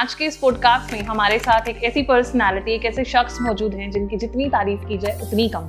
आज के इस पॉडकास्ट में हमारे साथ एक ऐसी पर्सनालिटी, एक ऐसे शख्स मौजूद हैं जिनकी जितनी तारीफ की जाए उतनी कम।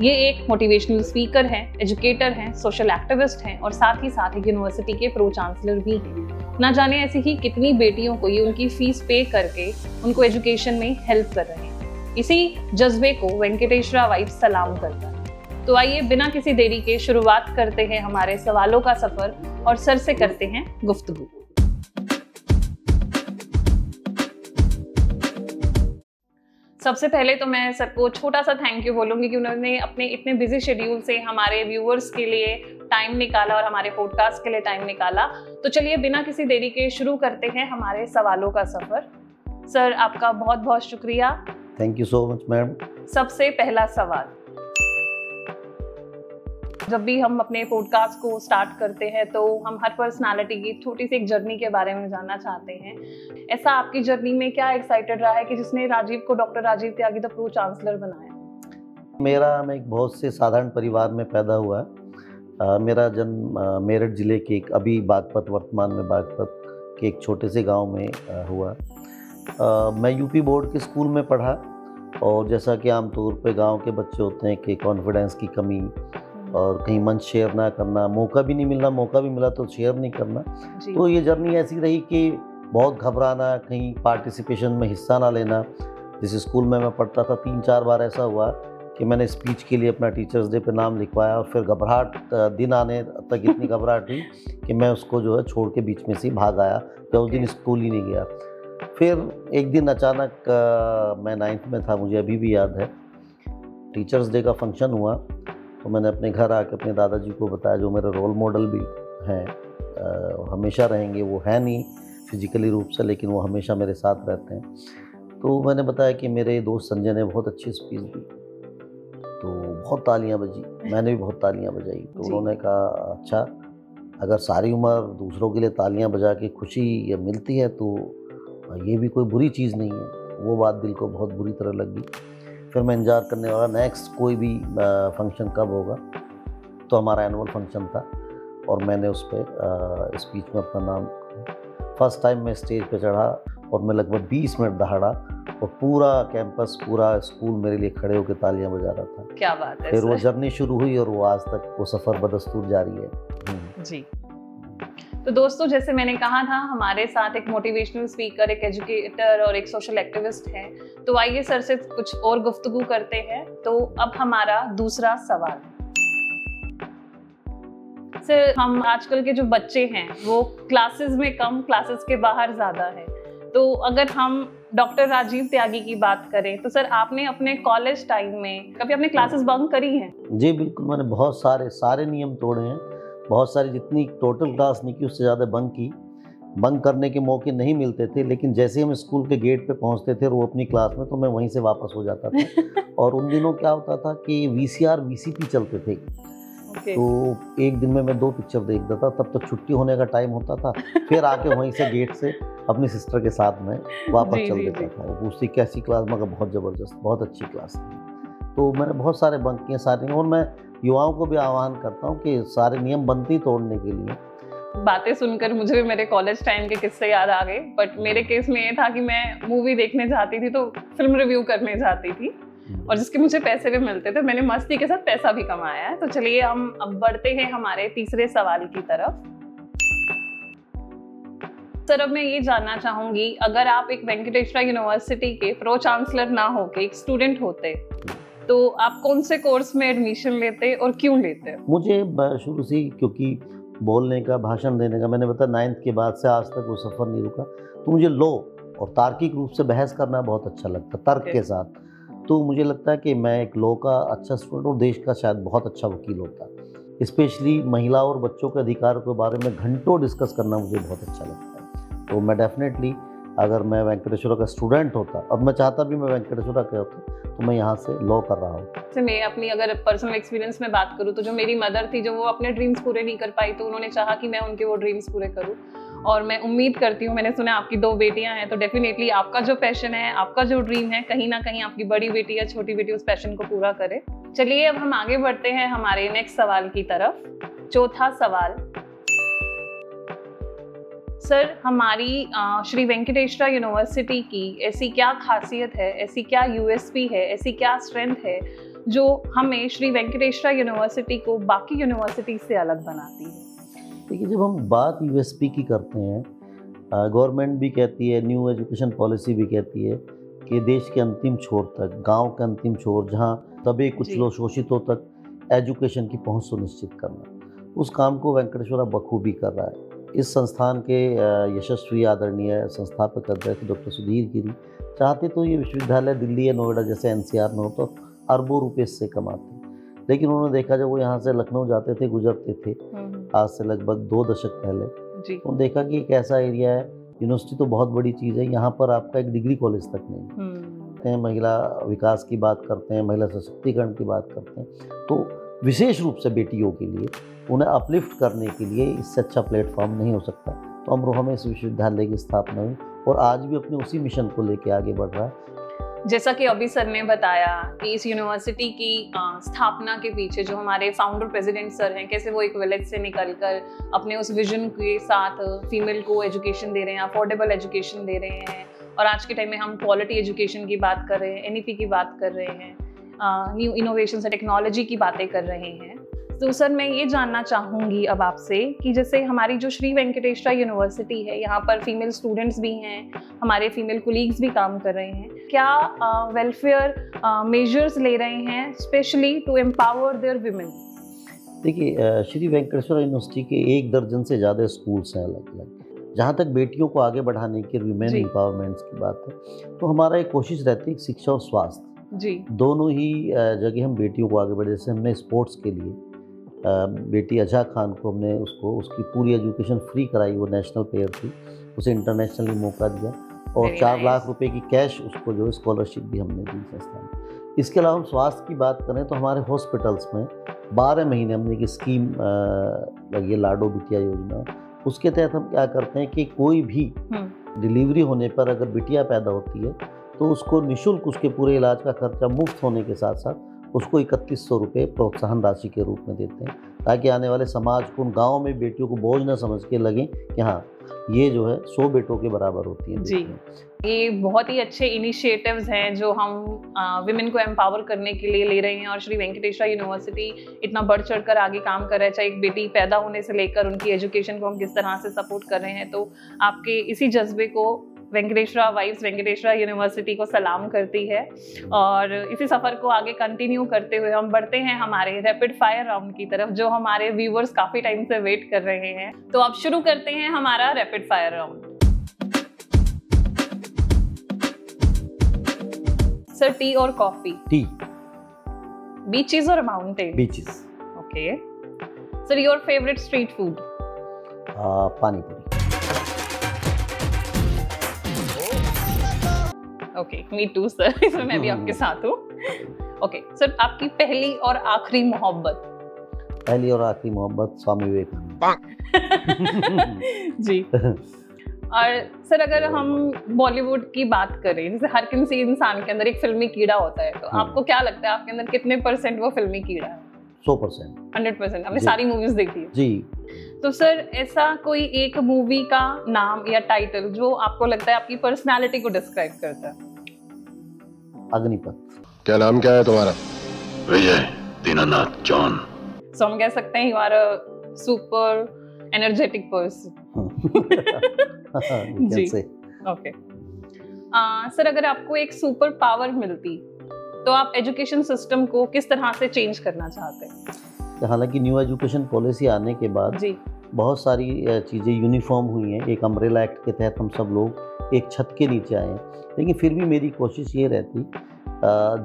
ये एक मोटिवेशनल स्पीकर हैं, एजुकेटर हैं, सोशल एक्टिविस्ट हैं और साथ ही साथ एक यूनिवर्सिटी के प्रो चांसलर भी हैं। ना जाने ऐसी ही कितनी बेटियों को ये उनकी फीस पे करके उनको एजुकेशन में हेल्प कर रहे हैं। इसी जज्बे को वेंकटेश्वरा वाइब्स सलाम करता है। तो आइए बिना किसी देरी के शुरुआत करते हैं हमारे सवालों का सफर और सर से करते हैं गुफ्तगू। सबसे पहले तो मैं सर को छोटा सा थैंक यू बोलूंगी कि उन्होंने अपने इतने बिजी शेड्यूल से हमारे व्यूअर्स के लिए टाइम निकाला और हमारे पॉडकास्ट के लिए टाइम निकाला। तो चलिए बिना किसी देरी के शुरू करते हैं हमारे सवालों का सफर। सर आपका बहुत बहुत शुक्रिया। Thank you so much ma'am. सबसे पहला सवाल, जब भी हम अपने पॉडकास्ट को स्टार्ट करते हैं तो हम हर पर्सनालिटी की छोटी सी एक जर्नी के बारे में जानना चाहते हैं। ऐसा आपकी जर्नी में क्या एक्साइटेड रहा है कि जिसने राजीव को doctor Rajiv Tyagi the pro chancellor बनाया? मैं एक बहुत से साधारण परिवार में पैदा हुआ है। मेरा जन्म मेरठ जिले के एक अभी बागपत, वर्तमान में बागपत के एक छोटे से गांव में हुआ। मैं यूपी बोर्ड के स्कूल में पढ़ा और जैसा कि आमतौर पे गांव के बच्चे होते हैं कि कॉन्फिडेंस की कमी और कहीं मंच शेयर ना करना, मौका भी नहीं मिलना, मौका भी मिला तो शेयर नहीं करना। तो ये जर्नी ऐसी रही कि बहुत घबराना, कहीं पार्टिसिपेशन में हिस्सा ना लेना। जिस स्कूल में मैं पढ़ता था 3-4 बार ऐसा हुआ कि मैंने स्पीच के लिए अपना टीचर्स डे पे नाम लिखवाया और फिर घबराहट दिन आने तक इतनी घबराहट हुई कि मैं उसको जो है छोड़ के बीच में से भाग आया। तो उस दिन स्कूल ही नहीं गया। फिर एक दिन अचानक मैं 9th में था, मुझे अभी भी याद है, टीचर्स डे का फंक्शन हुआ। तो मैंने अपने घर आके अपने दादाजी को बताया, जो मेरे रोल मॉडल भी हैं, हमेशा रहेंगे। वो है नहीं फिजिकली रूप से, लेकिन वो हमेशा मेरे साथ रहते हैं। तो मैंने बताया कि मेरे दोस्त संजय ने बहुत अच्छी स्पीच दी। तो बहुत तालियां बजी, मैंने भी बहुत तालियां बजाई। तो उन्होंने कहा, अच्छा, अगर सारी उम्र दूसरों के लिए तालियां बजा के खुशी ये मिलती है तो ये भी कोई बुरी चीज़ नहीं है। वो बात दिल को बहुत बुरी तरह लगी। फिर मैं इंतजार करने वाला नेक्स्ट कोई भी फंक्शन कब होगा। तो हमारा एनुअल फंक्शन था और मैंने उस पर स्पीच में अपना नाम, फर्स्ट टाइम मैं स्टेज पे चढ़ा और मैं लगभग 20 मिनट दहाड़ा और पूरा कैंपस, पूरा स्कूल मेरे लिए खड़े होकर तालियां बजा रहा था। क्या बात है। फिर वो जर्नी शुरू हुई और वो आज तक वो सफ़र बदस्तूर जारी है। जी, तो दोस्तों जैसे मैंने कहा था हमारे साथ एक मोटिवेशनल स्पीकर, एक एजुकेटर और एक सोशल एक्टिविस्ट है। तो आइए सर से कुछ और गुफ्तगू करते हैं। तो अब हमारा दूसरा सवाल, सर हम आजकल के जो बच्चे हैं वो क्लासेस में कम, क्लासेस के बाहर ज़्यादा है। तो अगर हम डॉक्टर राजीव त्यागी की बात करें तो सर आपने अपने कॉलेज टाइम में कभी अपने क्लासेस बंक करी हैं? जी बिल्कुल, मैंने बहुत सारे नियम तोड़े हैं। बहुत सारी, जितनी टोटल क्लास नहीं की उससे ज़्यादा बंक की। बंक करने के मौके नहीं मिलते थे, लेकिन जैसे ही हम स्कूल के गेट पे पहुंचते थे और वो अपनी क्लास में, तो मैं वहीं से वापस हो जाता था। और उन दिनों क्या होता था कि VCR VCP चलते थे। तो एक दिन में मैं 2 पिक्चर देख देता। तब तक छुट्टी होने का टाइम होता था, फिर आके वहीं से गेट से अपनी सिस्टर के साथ में वापस चल देता था। वो पूछती कैसी क्लास, मगर बहुत ज़बरदस्त, बहुत अच्छी क्लास थी। तो मैंने बहुत सारे बंक किए सारे। और मैं युवाओं को भी आह्वान करता हूँ कि सारे नियम बनते ही तोड़ने के लिए। बातें सुनकर मुझे भी मेरे कॉलेज टाइम के किस्से याद आ गए। बट मेरे केस में ये था कि मैं मूवी देखने जाती थी तो फिल्म रिव्यू करने जाती थी और जिसके मुझे पैसे भी मिलते थे। मैंने मस्ती के साथ पैसा भी कमाया है। तो चलिए हम अब बढ़ते हैं हमारे तीसरे सवाल की तरफ। सर अब मैं ये जानना चाहूंगी, अगर आप एक वेंकटेश्वरा यूनिवर्सिटी के प्रो चांसलर ना होके एक स्टूडेंट होते तो आप कौन से कोर्स में एडमिशन लेते और क्यों लेते? मुझे शुरू से, क्योंकि बोलने का, भाषण देने का, मैंने बताया 9th के बाद से आज तक वो सफ़र नहीं रुका। तो मुझे लॉ और तार्किक रूप से बहस करना बहुत अच्छा लगता, तर्क के साथ। तो मुझे लगता है कि मैं एक लॉ का अच्छा स्टूडेंट और देश का शायद बहुत अच्छा वकील होता। स्पेशली महिला और बच्चों के अधिकारों के बारे में घंटों डिस्कस करना मुझे बहुत अच्छा लगता है। तो मैं डेफिनेटली, अगर मैं वेंकटेश्वरा का स्टूडेंट होता और मैं चाहता भी मैं वेंकटेश्वरा का होता, तो मैं यहाँ से लॉ कर रहा हूँ। मैं अपनी अगर पर्सनल एक्सपीरियंस में बात करूँ तो जो मेरी मदर थी, जो वो अपने ड्रीम्स पूरे नहीं कर पाई, तो उन्होंने चाहा कि मैं उनके वो ड्रीम्स पूरे करूँ। और मैं उम्मीद करती हूँ, मैंने सुना आपकी 2 बेटियां हैं, तो डेफिनेटली आपका जो पैशन है, आपका जो ड्रीम है, कहीं ना कहीं आपकी बड़ी बेटी या छोटी बेटी उस पैशन को पूरा करे। चलिए अब हम आगे बढ़ते हैं हमारे नेक्स्ट सवाल की तरफ। चौथा सवाल, सर, हमारी श्री वेंकटेश्वरा यूनिवर्सिटी की ऐसी क्या खासियत है, ऐसी क्या यूएसपी है, ऐसी क्या स्ट्रेंथ है जो हमें श्री वेंकटेश्वरा यूनिवर्सिटी को बाकी यूनिवर्सिटी से अलग बनाती है? देखिए, जब हम बात यूएसपी की करते हैं, गवर्नमेंट भी कहती है, न्यू एजुकेशन पॉलिसी भी कहती है कि देश के अंतिम छोर तक, गांव के अंतिम छोर, जहां दबे कुचलों शोषितों तक एजुकेशन की पहुंच सुनिश्चित करना, उस काम को वेंकटेश्वरा बखूबी कर रहा है। इस संस्थान के यशस्वी आदरणीय संस्थापक अध्यक्ष डॉक्टर सुधीर गिरी चाहते तो ये विश्वविद्यालय दिल्ली या नोएडा जैसे एनसीआर में हो तो अरबों रुपए इससे कमाते, लेकिन उन्होंने देखा जब वो यहाँ से लखनऊ जाते थे, गुजरते थे आज से लगभग 2 दशक पहले, उन्होंने देखा कि एक ऐसा एरिया है, यूनिवर्सिटी तो बहुत बड़ी चीज़ है, यहाँ पर आपका एक डिग्री कॉलेज तक नहीं है। महिला विकास की बात करते हैं, महिला सशक्तिकरण की बात करते हैं, तो विशेष रूप से बेटियों के लिए उन्हें अपलिफ्ट करने के लिए इससे अच्छा प्लेटफॉर्म नहीं हो सकता। तो अमरोहा में इस विश्वविद्यालय की स्थापना हुई और आज भी अपने उसी मिशन को लेकर आगे बढ़ रहा है। जैसा कि अभी सर ने बताया कि इस यूनिवर्सिटी की स्थापना के पीछे जो हमारे फाउंडर प्रेसिडेंट सर हैं, कैसे वो एक विलेज से निकलकर अपने उस विजन के साथ फीमेल को एजुकेशन दे रहे हैं, अफोर्डेबल एजुकेशन दे रहे हैं, और आज के टाइम में हम क्वालिटी एजुकेशन की बात कर रहे हैं, एनईपी की बात कर रहे हैं, न्यू इनोवेशन से टेक्नोलॉजी की बातें कर रहे हैं। तो सर, मैं ये जानना चाहूँगी अब आपसे कि जैसे हमारी जो श्री वेंकटेश्वरा यूनिवर्सिटी है, यहाँ पर फीमेल स्टूडेंट्स भी हैं, हमारे फीमेल कोलीग्स भी काम कर रहे हैं, क्या वेलफेयर मेजर्स ले रहे हैं specially to empower their women? देखिए, श्री वेंकटेश्वरा यूनिवर्सिटी के 1 दर्जन से ज़्यादा स्कूल्स हैं अलग अलग। जहाँ तक बेटियों को आगे बढ़ाने की, विमेन एम्पावरमेंट की बात है, तो हमारा एक कोशिश रहती है शिक्षा और स्वास्थ्य दोनों ही जगह हम बेटियों को आगे बढ़े। जैसे हमने स्पोर्ट्स के लिए बेटी अजा खान को हमने उसकी पूरी एजुकेशन फ्री कराई, वो नेशनल प्लेयर थी, उसे इंटरनेशनली मौका दिया और 4 लाख रुपए की कैश उसको जो स्कॉलरशिप भी हमने दी संस्थान। इसके अलावा हम स्वास्थ्य की बात करें तो हमारे हॉस्पिटल्स में 12 महीने हमने एक स्कीम लगी है, लाडो बिटिया योजना। उसके तहत हम क्या करते हैं कि कोई भी डिलीवरी होने पर अगर बिटिया पैदा होती है तो उसको निःशुल्क उसके पूरे इलाज का खर्चा मुफ्त होने के साथ साथ उसको 3100 रुपये प्रोत्साहन राशि के रूप में देते हैं, ताकि आने वाले समाज को, उन गाँव में बेटियों को बोझ न समझ के लगे कि हाँ ये जो है 100 बेटों के बराबर होती है। जी, ये बहुत ही अच्छे इनिशिएटिव्स हैं जो हम विमेन को एम्पावर करने के लिए ले रहे हैं, और श्री वेंकटेश्वरा यूनिवर्सिटी इतना बढ़ चढ़ कर आगे काम कर रहा है, चाहे एक बेटी पैदा होने से लेकर उनकी एजुकेशन को हम किस तरह से सपोर्ट कर रहे हैं। तो आपके इसी जज्बे को वेंकटेश्वरा वाइब्स वेंकटेश्वरा यूनिवर्सिटी को सलाम करती है, और इसी सफ़र को आगे कंटिन्यू करते हुए हम बढ़ते हैं हमारे रैपिड फायर राउंड की तरफ, जो हमारे व्यूअर्स काफ़ी टाइम से वेट कर रहे हैं। तो अब शुरू करते हैं हमारा rapid fire round. Sir, T और कॉफी? टी। बीचेस और mountain? Beaches. Okay. Sir, your favourite street food? पानी पूरी। ओके, मी टू सर, इसमें मैं भी आपके साथ हूँ। ओके सर, आपकी पहली और आखिरी मोहब्बत? पहली और आखिरी मोहब्बत स्वामी विवेकानंद जी। और सर, अगर हम बॉलीवुड की बात करें, जैसे हर किसी इंसान के अंदर एक फिल्मी कीड़ा होता है, तो आपको क्या लगता है आपके अंदर कितने % वो फिल्मी कीड़ा है? 100%। 100%? आपने सारी मूवीज देखी है? जी। तो सर, ऐसा कोई एक मूवी का नाम या टाइटल जो आपको लगता है आपकी पर्सनालिटी को डिस्क्राइब करता है? अग्निपथ। क्या नाम क्या है तुम्हारा? विजय दीनानाथ जॉन। सो हम कह सकते हैं you are a super energetic person. जी, ओके। सर, अगर आपको एक सुपर पावर मिलती तो आप एजुकेशन सिस्टम को किस तरह से चेंज करना चाहते हैं? हालांकि न्यू एजुकेशन पॉलिसी आने के बाद जी बहुत सारी चीज़ें यूनिफॉर्म हुई हैं। एक अम्ब्रेला एक्ट के तहत हम सब लोग एक छत के नीचे आए हैं, लेकिन फिर भी मेरी कोशिश ये रहती,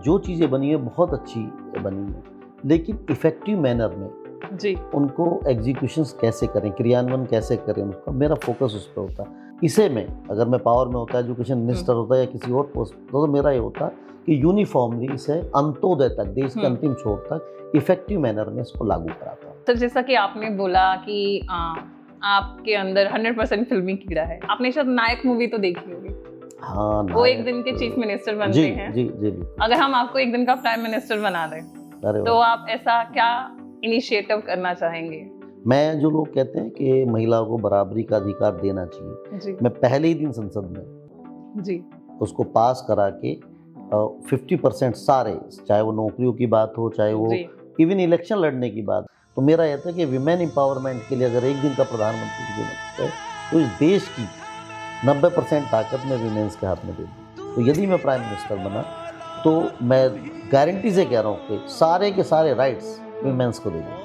जो चीज़ें बनी है बहुत अच्छी बनी है, लेकिन इफ़ेक्टिव मैनर में जी उनको एग्जीक्यूशंस कैसे करें, क्रियान्वयन कैसे करें, उसका मेरा फोकस उस पर होता है। इसे में अगर मैं पावर में होता, एजुकेशन मिनिस्टर होता या किसी और पोस्ट, तो मेरा ये होता कि यूनिफॉर्मली इसे अंत्योदय तक, देश के अंतिम छोर तक इफेक्टिव मैनर में इसको लागू कराता। तो जैसा कि आपने बोला कि आपके अंदर 100% फिल्मी कीड़ा है, आपने शायद नायक मूवी तो देखी होगी। हाँ, वो एक दिन के चीफ मिनिस्टर बनते हैं। जी जी जी। अगर हम आपको एक दिन का प्राइम मिनिस्टर बना दें तो आप ऐसा क्या इनिशिएटिव करना चाहेंगे? मैं जो लोग कहते हैं कि महिलाओं को बराबरी का अधिकार देना चाहिए, जी मैं पहले ही दिन संसद में जी उसको पास करा के 50% सारे, चाहे वो नौकरियों की बात हो, चाहे वो जी इवन इलेक्शन लड़ने की बात, तो मेरा यह था कि विमेन एम्पावरमेंट के लिए अगर एक दिन का प्रधानमंत्री की जरूरत है तो इस देश की 90% ताकत मैं विमेंस के हाथ में दे दूँ। तो यदि मैं प्राइम मिनिस्टर बना तो मैं गारंटी से कह रहा हूँ कि सारे के सारे राइट्स विमेंस को दे दूँ।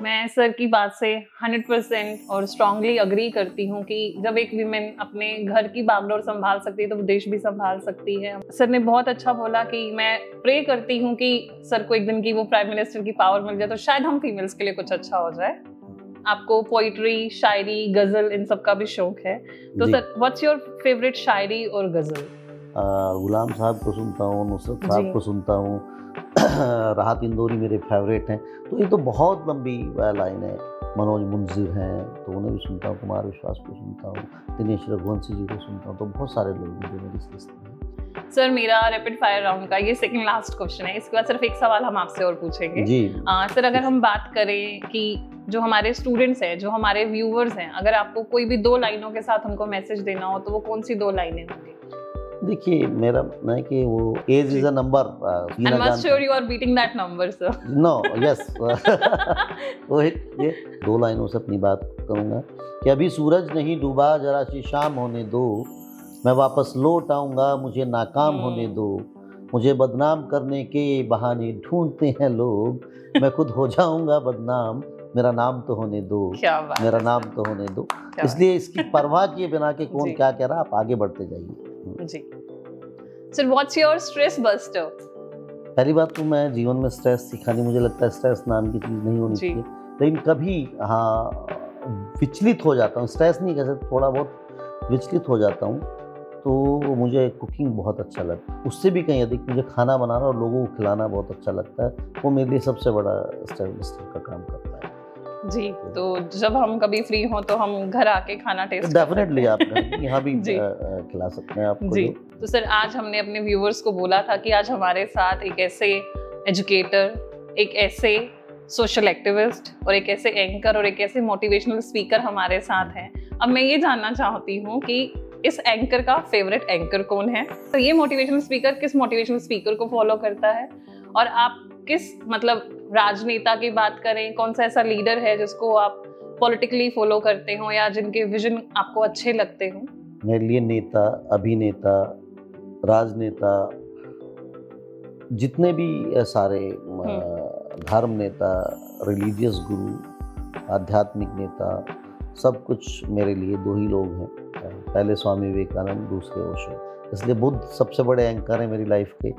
मैं सर की बात से 100% और स्ट्रांगली अग्री करती हूँ कि जब एक वीमेन अपने घर की बागडोर संभाल सकती है तो वो देश भी संभाल सकती है। सर ने बहुत अच्छा बोला कि मैं प्रे करती हूँ कि सर को एक दिन की वो प्राइम मिनिस्टर की पावर मिल जाए तो शायद हम फीमेल्स के लिए कुछ अच्छा हो जाए। आपको पोइट्री, शायरी, गजल इन सब का भी शौक है, तो सर व्हाट्स योर फेवरेट शायरी और गजल? गुलाम साहब को सुनता हूँ, नुसरत साहब को सुनता हूँ, राहत इंदौरी मेरे फेवरेट हैं। तो ये तो बहुत लंबी लाइन है। मनोज मुंजिर हैं तो उन्हें भी सुनता हूँ, कुमार विश्वास को सुनता हूँ, दिनेश रघुवंशी जी को सुनता हूँ, तो बहुत सारे लोग हैं जो मेरी इस लिस्ट में हैं। सर मेरा रैपिड फायर राउंड का ये सेकंड लास्ट क्वेश्चन है, इसके बाद सिर्फ एक सवाल हम आपसे और पूछेंगे जी। सर अगर हम बात करें कि जो हमारे स्टूडेंट्स हैं, जो हमारे व्यूअर्स हैं, अगर आपको कोई भी 2 लाइनों के साथ उनको मैसेज देना हो तो वो कौन सी 2 लाइनें होंगी? देखिए मेरा है कि वो age is a number, and must sure you are beating that number sir. No yes वो ये 2 लाइनों से अपनी बात करूँगा कि अभी सूरज नहीं डूबा, जरा सी शाम होने दो, मैं वापस लौट आऊँगा, मुझे नाकाम होने दो, मुझे बदनाम करने के बहाने ढूंढते हैं लोग, मैं खुद हो जाऊँगा बदनाम, मेरा नाम तो होने दो, मेरा नाम तो होने दो। इसलिए इसकी परवाह किए बिना के कौन क्या कह रहा, आप आगे बढ़ते जाइए जी। Sir what's your stress buster? पहली बात तो मैं जीवन में स्ट्रेस सिखानी, मुझे लगता है स्ट्रेस नाम की चीज़ नहीं होनी चाहिए, लेकिन कभी हाँ विचलित हो जाता हूँ, स्ट्रेस नहीं कह सकते, थोड़ा बहुत विचलित हो जाता हूँ, तो मुझे कुकिंग बहुत अच्छा लगता है। उससे भी कहीं अधिक मुझे खाना बनाना और लोगों को खिलाना बहुत अच्छा लगता है, वो मेरे लिए सबसे बड़ा स्ट्रेस बस्टर का काम करता है जी। तो जब हम कभी फ्री हो तो हम घर आके खाना टेस्ट डेफिनेटली आप यहाँ भी खिला सकते हैं आपको जी। तो सर आज हमने अपने व्यूअर्स को बोला था कि आज हमारे साथ एक ऐसे एजुकेटर, एक ऐसे सोशल एक्टिविस्ट और एक ऐसे एंकर और एक ऐसे मोटिवेशनल स्पीकर हमारे साथ हैं। अब मैं ये जानना चाहती हूँ कि इस एंकर का फेवरेट एंकर कौन है, तो ये मोटिवेशनल स्पीकर किस मोटिवेशनल स्पीकर को फॉलो करता है, और आप किस मतलब राजनेता की बात करें, कौन सा ऐसा लीडर है जिसको आप पॉलिटिकली फॉलो करते हो या जिनके विजन आपको अच्छे लगते हो? मेरे लिए नेता, अभिनेता, राजनेता, जितने भी सारे धर्म नेता, रिलीजियस गुरु, आध्यात्मिक नेता, सब कुछ मेरे लिए 2 ही लोग हैं, पहले स्वामी विवेकानंद, दूसरे ओशो। इसलिए बुद्ध सबसे बड़े एंकर हैं मेरी लाइफ के,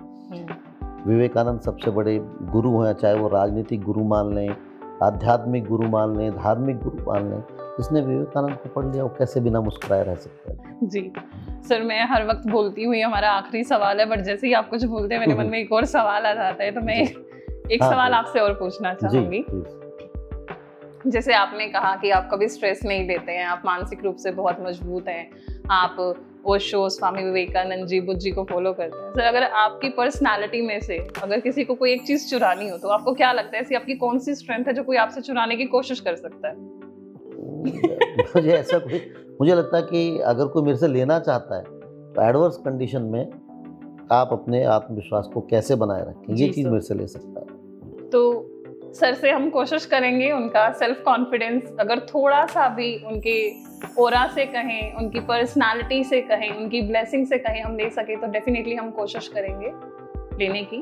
विवेकानंद सबसे बड़े गुरु हैं, चाहे वो राजनीतिक गुरु मान लें, आध्यात्मिक गुरु मान लें, धार्मिक गुरु मान लें। जिसने विवेकानंद को पढ़ लिया वो कैसे बिना मुस्कुराए रह सकता है। जी सर, मैं हर वक्त बोलती हूँ ये हमारा आखिरी सवाल है, बट जैसे ही आप कुछ बोलते हैं मेरे मन में एक और सवाल आ जाता है, तो मैं एक सवाल आपसे और पूछना चाहूँगी। जैसे आपने कहा कि आप कभी स्ट्रेस नहीं लेते हैं, आप मानसिक रूप से बहुत मजबूत हैं, आप ओशो, स्वामी विवेकानंद जी, बुद्ध जी को फॉलो करते हैं। सर अगर आपकी पर्सनालिटी में से अगर किसी को कोई एक चीज़ चुरानी हो तो आपको क्या लगता है ऐसी आपकी कौन सी स्ट्रेंथ है जो कोई आपसे चुराने की कोशिश कर सकता है? मुझे ऐसा कोई, मुझे लगता है कि अगर कोई मेरे से लेना चाहता है तो एडवर्स कंडीशन में आप अपने आत्मविश्वास को कैसे बनाए रखें, ये चीज़ मेरे से ले सकता है। तो सर से हम कोशिश करेंगे उनका सेल्फ कॉन्फिडेंस अगर थोड़ा सा भी उनके ओरा से कहें, उनकी पर्सनालिटी से कहें, उनकी ब्लेसिंग से कहें हम ले सके तो डेफिनेटली हम कोशिश करेंगे लेने की।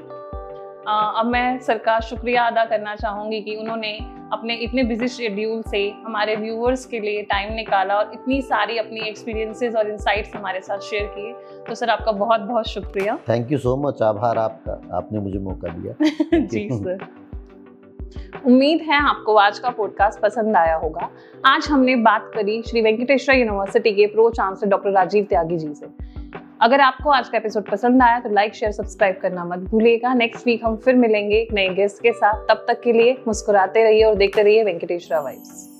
अब मैं सर का शुक्रिया अदा करना चाहूँगी कि उन्होंने अपने इतने बिजी शेड्यूल से हमारे व्यूअर्स के लिए टाइम निकाला और इतनी सारी अपनी एक्सपीरियंसेस और इंसाइट्स हमारे साथ शेयर किए। तो सर आपका बहुत बहुत शुक्रिया। थैंक यू सो मच, आभार आपका, आपने मुझे मौका दिया। जी सर। उम्मीद है आपको आज का पॉडकास्ट पसंद आया होगा। आज हमने बात करी श्री वेंकटेश्वरा यूनिवर्सिटी के pro chancellor doctor Rajiv Tyagi ji से। अगर आपको आज का एपिसोड पसंद आया तो लाइक, शेयर, सब्सक्राइब करना मत भूलिएगा। नेक्स्ट वीक हम फिर मिलेंगे एक नए गेस्ट के साथ। तब तक के लिए मुस्कुराते रहिए और देखते रहिए वेंकटेश्वरा वाइब्स।